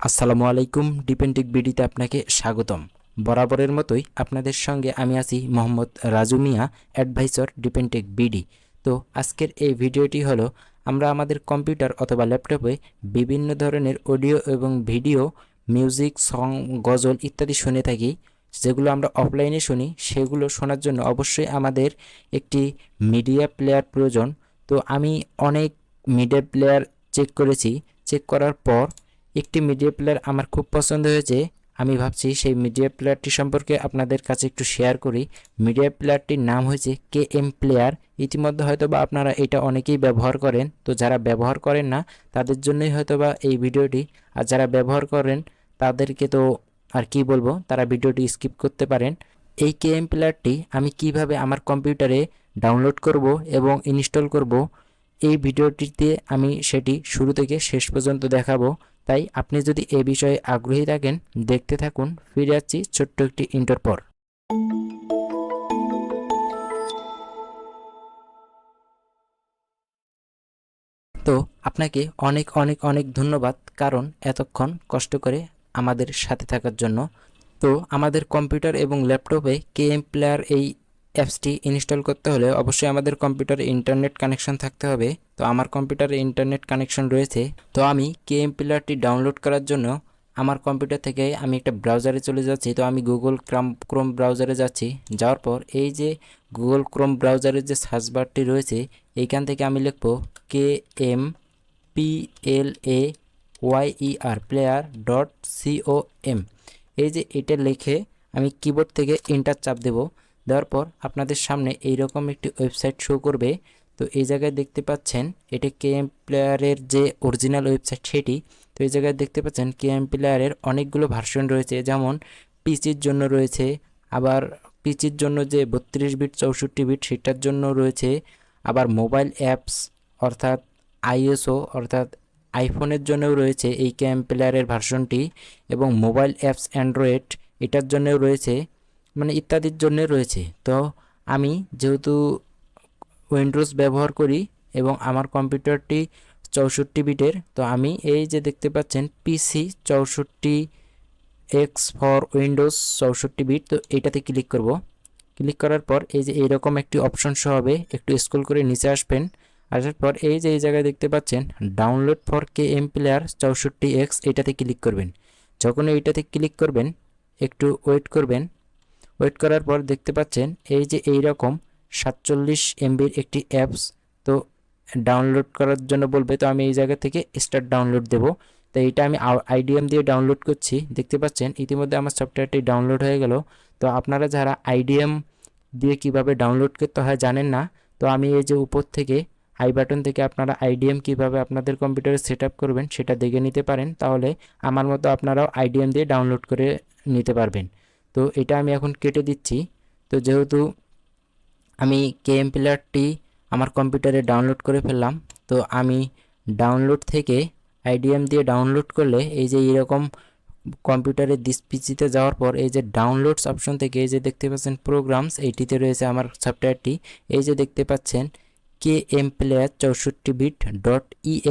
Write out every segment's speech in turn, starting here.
আসসালামু আলাইকুম। ডিপেন্টিক বিডিতে আপনাকে স্বাগতম। বরাবরের মতোই আপনাদের সঙ্গে আমি আছি মোহাম্মদ রাজু মিয়া, অ্যাডভাইসর ডিপেন্টিক বিডি। তো আজকের এই ভিডিওটি হলো আমরা আমাদের কম্পিউটার অথবা ল্যাপটপে বিভিন্ন ধরনের অডিও এবং ভিডিও, মিউজিক, সং, গজল ইত্যাদি শুনে থাকি। যেগুলো আমরা অফলাইনে শুনি সেগুলো শোনার জন্য অবশ্যই আমাদের একটি মিডিয়া প্লেয়ার প্রয়োজন। তো আমি অনেক মিডিয়া প্লেয়ার চেক করেছি। চেক করার পর একটি মিডিয়া প্লেয়ার আমার খুব পছন্দ হয়েছে। আমি ভাবছি সেই মিডিয়া প্লেয়ারটি সম্পর্কে আপনাদের কাছে একটু শেয়ার করি। মিডিয়া প্লেয়ারটির নাম হয়েছে KM প্লেয়ার। ইতিমধ্যে হয়তোবা আপনারা এটা অনেকেই ব্যবহার করেন। তো যারা ব্যবহার করেন না তাদের জন্যই হয়তোবা এই ভিডিওটি, আর যারা ব্যবহার করেন তাদেরকে তো আর কি বলবো, তারা ভিডিওটি স্কিপ করতে পারেন। এই KM প্লেয়ারটি আমি কিভাবে আমার কম্পিউটারে ডাউনলোড করব এবং ইনস্টল করব, এই ভিডিওটিতে আমি সেটি শুরু থেকে শেষ পর্যন্ত দেখাবো। তাই আপনি যদি এ বিষয়ে আগ্রহী থাকেন দেখতে থাকুন। ফিরে যাচ্ছি ছোট্ট একটি ইন্টার পর। তো আপনাকে অনেক অনেক অনেক ধন্যবাদ, কারণ এতক্ষণ কষ্ট করে আমাদের সাথে থাকার জন্য। তো আমাদের কম্পিউটার এবং ল্যাপটপে KM প্লেয়ার এই অ্যাপসটি ইনস্টল করতে হলে অবশ্যই আমাদের কম্পিউটারে ইন্টারনেট কানেকশন থাকতে হবে। তো আমার কম্পিউটারে ইন্টারনেট কানেকশন রয়েছে। তো আমি KM প্লেয়ারটি ডাউনলোড করার জন্য আমার কম্পিউটার থেকে আমি একটা ব্রাউজারে চলে যাচ্ছি। তো আমি গুগল ক্রোম ব্রাউজারে যাচ্ছি। যাওয়ার পর এই যে গুগল ক্রোম ব্রাউজারের যে সার্চ বারটি রয়েছে, এইখান থেকে আমি লিখব KMPLAYER player.com। এই যে এটা লিখে আমি কিবোর্ড থেকে এন্টার চাপ দেব। দেওয়ার পর আপনাদের সামনে এইরকম একটি ওয়েবসাইট শো করবে। তো এই জায়গায় দেখতে পাচ্ছেন এটা KM প্লেয়ারের যে অরিজিনাল ওয়েবসাইট সেটি। তো এই জায়গায় দেখতে পাচ্ছেন KM প্লেয়ারের অনেকগুলো ভার্সন রয়েছে, যেমন পিসির জন্য রয়েছে, আবার পিসির জন্য যে 32 বিট 64 বিট সেটার জন্য রয়েছে, আবার মোবাইল অ্যাপস অর্থাৎ আইএসও অর্থাৎ আইফোনের জন্যও রয়েছে এই KM প্লেয়ারের ভার্সনটি, এবং মোবাইল অ্যাপস অ্যান্ড্রয়েড এটার জন্যও রয়েছে, মানে ইত্যাদির জন্য রয়েছে। তো আমি যেহেতু উইন্ডোজ ব্যবহার করি এবং আমার কম্পিউটারটি 64 বিটের, তো আমি এই যে দেখতে পাচ্ছেন পিসি 64X ফর উইন্ডোজ 64 বিট, তো এইটাতে ক্লিক করব। ক্লিক করার পর এই যে এইরকম একটি অপশন শো হবে, একটু স্ক্রল করে নিচে আসবেন। আসার পর এই যে এই জায়গায় দেখতে পাচ্ছেন download for KM player 64X, এটাতে ক্লিক করবেন। যখন এইটাতে ক্লিক করবেন একটু ওয়েট করবেন। ওয়েট করার পর দেখতে পাচ্ছেন এই যে এইরকম 47 MBর একটি অ্যাপস তো ডাউনলোড করার জন্য বলবে। তো আমি এই জায়গা থেকে স্টার্ট ডাউনলোড দেব। তো এইটা আমি IDM দিয়ে ডাউনলোড করছি। দেখতে পাচ্ছেন ইতিমধ্যে আমার সফটওয়্যারটি ডাউনলোড হয়ে গেল। তো আপনারা যারা IDM দিয়ে কিভাবে ডাউনলোড করতে হয় জানেন না, তো আমি এই যে উপর থেকে আই বাটন থেকে আপনারা IDM কিভাবে আপনাদের কম্পিউটারে সেট আপ করবেন সেটা দেখে নিতে পারেন। তাহলে আমার মতো আপনারাও IDM দিয়ে ডাউনলোড করে নিতে পারবেন। তো এটা আমি এখন কেটে দিচ্ছি। তো যেহেতু আমি KM প্লেয়ারটি আমার কম্পিউটারে ডাউনলোড করে ফেললাম, তো আমি ডাউনলোড থেকে IDM দিয়ে ডাউনলোড করলে এই যে এরকম কম্পিউটারে দিস পিসিতে যাওয়ার পর এই যে ডাউনলোডস অপশন থেকে এই যে দেখতে পাচ্ছেন প্রোগ্রামস, এইটিতে রয়েছে আমার সফটওয়্যারটি। এই যে দেখতে পাচ্ছেন KM প্লেয়ার 64 বিট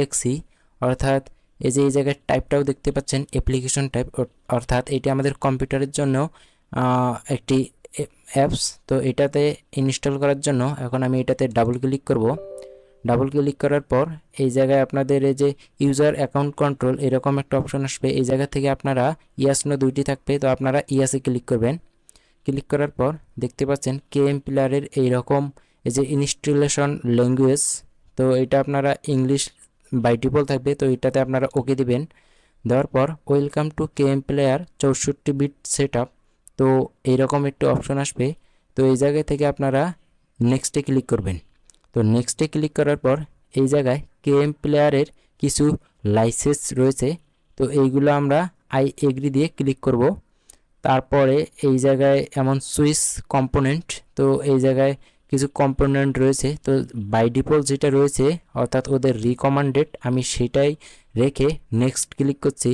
.exe, অর্থাৎ এই যে এই জায়গায় টাইপটাও দেখতে পাচ্ছেন অ্যাপ্লিকেশন টাইপ, অর্থাৎ এটি আমাদের কম্পিউটারের জন্য একটি অ্যাপস। তো এটাতে ইনস্টল করার জন্য এখন আমি এটাতে ডাবল ক্লিক করব। ডাবল ক্লিক করার পর এই জায়গায় আপনাদের এই যে ইউজার অ্যাকাউন্ট কন্ট্রোল এরকম একটা অপশন আসবে। এই জায়গা থেকে আপনারা ইয়াস নো দুইটি থাকবে, তো আপনারা ইয়াসে ক্লিক করবেন। ক্লিক করার পর দেখতে পাচ্ছেন KM প্লেয়ারের এইরকম এই যে ইনস্টলেশন ল্যাঙ্গুয়েজ, তো এটা আপনারা ইংলিশ বাই ডিফল্ট থাকবে, তো এটাতে আপনারা ওকে দিবেন। দেওয়ার পর welcome to KM player 64 bit set up, তো এইরকম একটি অপশন আসবে। তো এই জায়গা থেকে আপনারা নেক্সটে ক্লিক করবেন। তো নেক্সটে ক্লিক করার পর এই জায়গায় KM প্লেয়ারের কিছু লাইসেন্স রয়েছে, তো এইগুলো আমরা আই এগ্রি দিয়ে ক্লিক করব। তারপরে এই জায়গায় এমন সুইচ কম্পোনেন্ট, তো এই জায়গায় কিছু কম্পোনেন্ট রয়েছে, তো বাই ডিফল্ট যেটা রয়েছে অর্থাৎ ওদের রিকমান্ডেড আমি সেটাই রেখে নেক্সট ক্লিক করছি।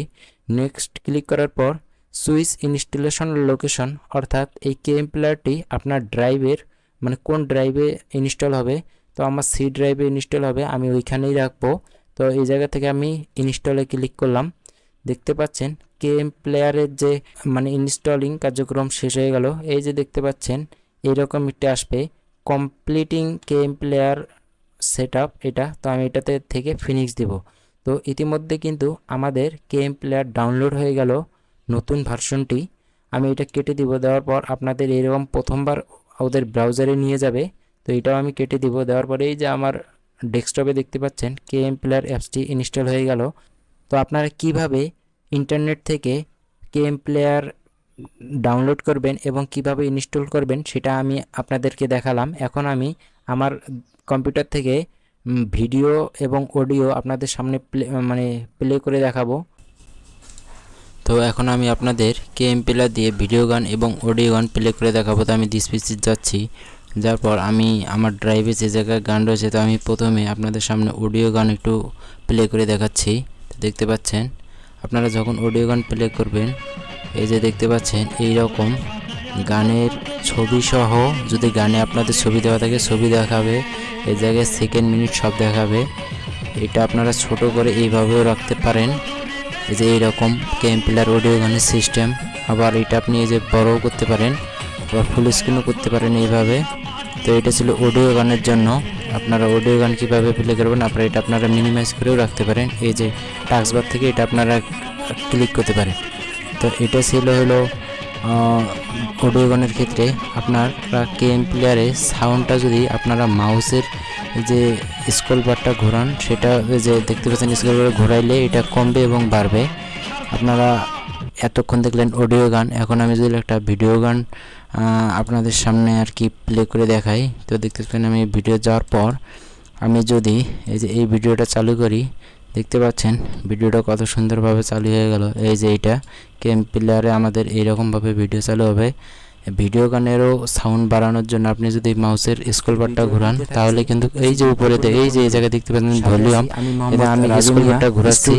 নেক্সট ক্লিক করার পর সুইচ ইনস্টলেশন লোকেশন, অর্থাৎ এই KM প্লেয়ারটি আপনার ড্রাইভের মানে কোন ড্রাইভে ইনস্টল হবে, তো আমার সি ড্রাইভে ইনস্টল হবে, আমি ওইখানেই রাখবো। তো এই জায়গা থেকে আমি ইনস্টলে ক্লিক করলাম। দেখতে পাচ্ছেন কেএম প্লেয়ারের যে মানে ইনস্টলিং কার্যক্রম শেষ হয়ে গেল। এই যে দেখতে পাচ্ছেন এইরকম একটা আসবে কমপ্লিটিং কেএম প্লেয়ার সেটআপ, এটা তো আমি এটাতে থেকে ফিনিক্স দেব। তো ইতিমধ্যে কিন্তু আমাদের কেএম প্লেয়ার ডাউনলোড হয়ে গেল নতুন ভার্সনটি। আমি এটা কেটে দিব, দেওয়ার পর আপনাদের এরকম প্রথমবার ওদের ব্রাউজারে নিয়ে যাবে। তো এটাও আমি কেটে দিব, দেওয়ার পরে এই যে আমার ডেস্কটপে দেখতে পাচ্ছেন কেএম প্লেয়ার অ্যাপসটি ইনস্টল হয়ে গেল। তো আপনারা কিভাবে ইন্টারনেট থেকে কেএম প্লেয়ার ডাউনলোড করবেন এবং কিভাবে ইনস্টল করবেন সেটা আমি আপনাদেরকে দেখালাম। এখন আমি আমার কম্পিউটার থেকে ভিডিও এবং অডিও আপনাদের সামনে প্লে করে দেখাবো। তো এখন আমি আপনাদের কেএম প্লেয়ার দিয়ে ভিডিও গান এবং অডিও গান প্লে করে দেখাবো। তো আমি ডিসপিসি যাচ্ছি, যার পর আমি আমার ড্রাইভে যে জায়গায় গান রয়েছে, তো আমি প্রথমে আপনাদের সামনে অডিও গান একটু প্লে করে দেখাচ্ছি। তো দেখতে পাচ্ছেন আপনারা যখন অডিও গান প্লে করবেন, এই যে দেখতে পাচ্ছেন এই রকম গানের ছবি সহ, যদি গানে আপনাদের ছবি দেওয়া থাকে ছবি দেখাবে, এই জায়গায় সেকেন্ড মিনিট সব দেখাবে। এটা আপনারা ছোট করে এইভাবেও রাখতে পারেন, এই যে এইরকম কেএম প্লেয়ার অডিও গানের সিস্টেম। আবার এটা আপনি এই যে বড়ও করতে পারেন, আবার ফুল স্ক্রিনও করতে পারেন এইভাবে। তো এটা ছিল অডিও গানের জন্য। আপনারা অডিও গান কীভাবে প্লে করবেন, এটা আপনারা মিনিমাইজ করেও রাখতে পারেন। এই যে টাস্কবার থেকে এটা আপনারা ক্লিক করতে পারেন। তো এটা ছিল হলো অডিও গানের ক্ষেত্রে। আপনারা কেএম প্লেয়ারে সাউন্ডটা যদি আপনারা মাউসের যে স্ক্রল বারটা ঘোরান, সেটা যে দেখতে পাচ্ছেন স্ক্রল বার ঘোরাইলে এটা কমবে এবং বাড়বে। আপনারা এতক্ষণ দেখলেন অডিও গান, এখন আমি যদি একটা ভিডিও গান আপনাদের সামনে আর কি প্লে করে দেখাই। তো দেখতে পাচ্ছেন আমি ভিডিও যাওয়ার পর আমি যদি এই যে এই ভিডিওটা চালু করি, দেখতে পাচ্ছেন ভিডিওটা কত সুন্দরভাবে চালু হয়ে গেল। এই যে এইটা কেএম প্লেয়ারে আমাদের এইরকমভাবে ভিডিও চালু হবে। ভিডিও গানেরও সাউন্ড বাড়ানোর জন্য আপনি যদি মাউসের স্ক্রল বারটা ঘোরান, তাহলে কিন্তু এই যে উপরে এই যে এই জায়গায় দেখতে পাচ্ছেন ভলিউম, এটা আমি স্ক্রল বারটা ঘোরাচ্ছি,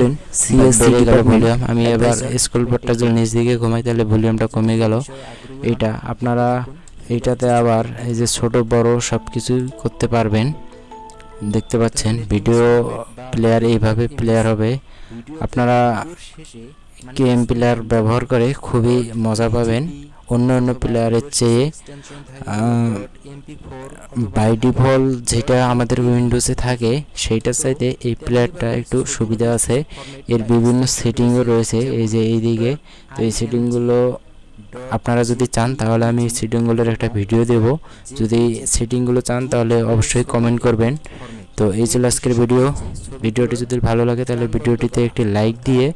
বেড়ে গেল ভলিউম। আমি এবার স্ক্রল বারটা যদি নিচ দিকে ঘুমাই, তাহলে ভলিউমটা কমে গেল। এটা আপনারা এইটাতে আবার এই যে ছোট বড় সব কিছু করতে পারবেন। দেখতে পাচ্ছেন ভিডিও প্লেয়ার এইভাবে প্লেয়ার হবে। আপনারা কেএম প্লেয়ার ব্যবহার করে খুবই মজা পাবেন অন্য প্লেয়ারের চেয়ে। বাই ডিফল্ট যেটা আমাদের উইন্ডোজে থাকে সেইটার চাইতে এই প্লেয়ারটা একটু সুবিধা আছে। এর বিভিন্ন সেটিংও রয়েছে এই যে এইদিকে। তো এই সেটিংগুলো আপনারা যদি চান তাহলে আমি সেটিংগুলোর একটা ভিডিও দেব। যদি সেটিংগুলো চান তাহলে অবশ্যই কমেন্ট করবেন। তো এই ছিল আজকের ভিডিওটি যদি ভালো লাগে তাহলে ভিডিওটিতে একটি লাইক দিয়ে